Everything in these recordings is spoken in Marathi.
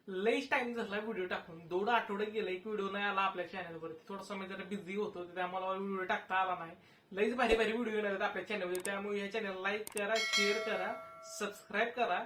लईच टाइम झाला व्हिडिओ टाकून 2 आठवडे गेले एक व्हिडिओ नाही आला आपल्या चॅनलवरती. थोडासा मी जरा बिझी होतो त्यामुळे मला व्हिडिओ टाकता आला नाही. लईच भारी भारी व्हिडिओ येणार आपल्या चॅनलवर, त्यामुळे या चॅनल लाईक करा, शेअर करा, सबस्क्राईब करा.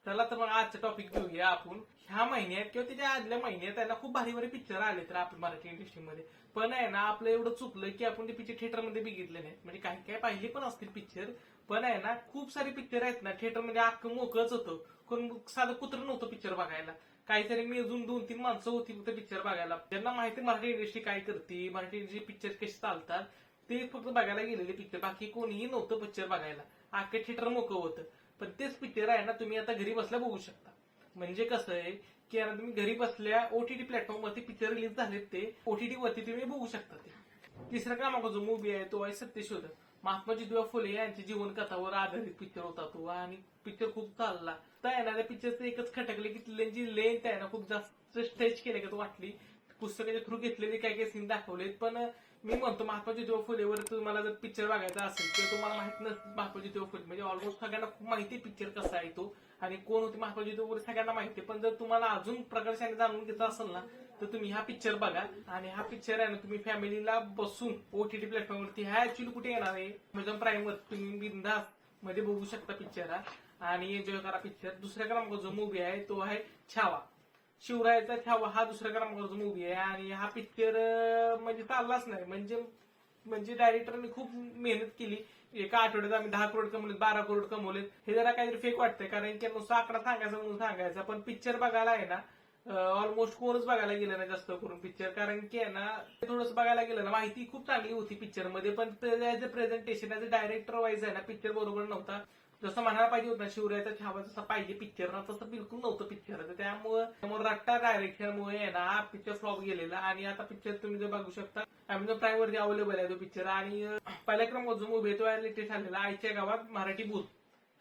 त्याला तर मग आजचं टॉपिक घेऊया आपण. ह्या महिन्यात किंवा त्याच्या आदल्या महिन्यात त्याला खूप भारी भारी पिक्चर आले तर आपण मराठी इंडस्ट्रीमध्ये. पण आहे ना आपलं एवढं चुकलं की आपण ते पिक्चर थिएटरमध्ये बघितले नाहीत. म्हणजे काही काही पाहिले पण असतील पिक्चर, पण आहे ना खूप सारे पिक्चर आहेत ना थिएटरमध्ये अख्खं मोकळच होतं. कोण साधं कुत्र नव्हतं पिक्चर बघायला. काहीतरी मी अजून 2-3 माणसं होती फक्त पिक्चर बघायला. ज्यांना माहिती मराठी इंडस्ट्री काय करते, मराठी इंडस्ट्री पिक्चर कसे चालतात ते फक्त बघायला गेलेले पिक्चर, बाकी कोणीही नव्हतं पिक्चर बघायला. अख्खं थिएटर मोकळं होतं. पण तेच पिक्चर आहे ना तुम्ही आता घरी बसल्या बघू शकता. म्हणजे कसं आहे की आता तुम्ही घरी बसल्या ओटीटी प्लॅटफॉर्मवरती पिक्चर रिलीज झालेत, ते ओटीटी वरती तुम्ही बघू शकता. ते तिसरा क्रमांक जो मूवी आहे तो आहे सत्यशोधक. महात्मा ज्योतिबा फुले यांची जीवनकथावर आधारित पिक्चर होता तो, आणि पिक्चर खूप चालला. तर आहे ना त्या पिक्चरचं एकच खटकले की त्यांची लेंथ आहे ना खूप जास्त स्ट्रेच केले का तो वाटली. पुस्तकाच्या थ्रू घेतलेले काही काही सीन दाखवलेत. पण मी म्हणतो महात्मा ज्योतिबा फुलेवर तुम्हाला जर पिक्चर बघायचा असेल तर तुम्हाला माहित नसतं महात्मा ज्योतिबा फुले, म्हणजे ऑलमोस्ट सगळ्यांना खूप माहिती पिक्चर कसा आहे तो आणि कोण होते महात्मा ज्योतिबा फुले सगळ्यांना माहिती. पण जर तुम्हाला अजून प्रकर्षाने जाणून घ्यायचं असेल ना तर तुम्ही हा पिक्चर बघा. आणि हा पिक्चर आहे ना तुम्ही फॅमिलीला बसून ओटीटी प्लॅटफॉर्मवरती, हा ऍक्च्युली कुठे येणार आहे अमेझॉन प्राईम वर तुम्ही बिंदास मध्ये बघू शकता पिक्चर हा, आणि एन्जॉय करा पिक्चर. दुसऱ्या क्रमांकाचा जो मूवी आहे तो आहे छावा. शिवरायाचा छावा हा दुसऱ्या क्रमांकाचा मूवी आहे. आणि हा पिक्चर म्हणजे चाललाच नाही. म्हणजे डायरेक्टरने खूप मेहनत केली. एका आठवड्यात आम्ही 10 करोड कमवलेत, 12 करोड कमवलेत. हे जरा काहीतरी फेक वाटतंय, कारण की नुसता आकडा सांगायचा म्हणून सांगायचा. पण पिक्चर बघायला आहे ना ऑलमोस्ट कोणच बघायला गेलं नाही जास्त करून पिक्चर, कारण की आहे ना थोडंसं बघायला गेलं ना माहिती खूप चांगली होती पिक्चर मध्ये, पण as a presentation as a director wise आहे ना पिक्चर बरोबर नव्हता. जसं म्हणायला पाहिजे होतं ना शिवरायाचा छावा जसा पाहिजे पिक्चर ना तसं बिलकुल नव्हतं पिक्चर. त्यामुळे रट्टा डायरेक्शनमुळे आहे ना हा पिक्चर फ्लॉप गेलेला. आणि आता पिक्चर तुम्ही जर बघू शकता अमेझॉन प्राईम वरती अवेलेबल आहे तो पिक्चर. आणि पहिल्या क्रमांक जो मूवी आहे तो लेटेस्ट आलेला आईच्या गावात मराठी भूत.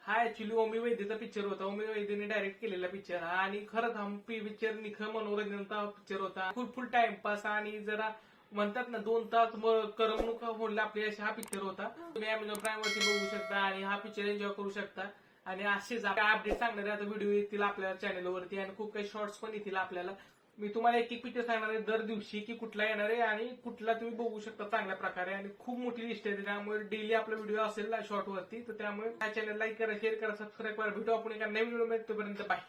हा ऍक्च्युली ओमी वैद्यचा पिक्चर होता. ओमी वैद्यने डायरेक्ट केलेला पिक्चर हा, आणि खरंच हा पिक्चर निखळ मनोरंजनचा पिक्चर होता. फुल टाइमपास आणि जरा म्हणतात ना 2 तास करमणूक होईल आपली असा हा पिक्चर होता. तुम्ही अमेझॉन प्राईम वरती बघू शकता आणि हा पिक्चर एन्जॉय करू शकता. आणि असेच अपडेट सांगणारे आता व्हिडिओ येतील आपल्या चॅनलवरती, आणि खूप काही शॉर्ट्स पण येतील आपल्याला. मी तुम्हाला एक एक पिक्चर सांगणार आहे दर दिवशी की कुठला येणार आहे आणि कुठला तुम्ही बघू शकता चांगल्या प्रकारे. आणि खूप मोठी लिस्ट आहे त्यामुळे डेली आपला व्हिडिओ असेल शॉर्ट वरती. तर त्यामुळे हा चॅनल लाईक करा, शेअर करा, सबस्क्राईब करा. भेटू आपण एका नवीन व्हिडिओ मध्ये. तोपर्यंत बाय.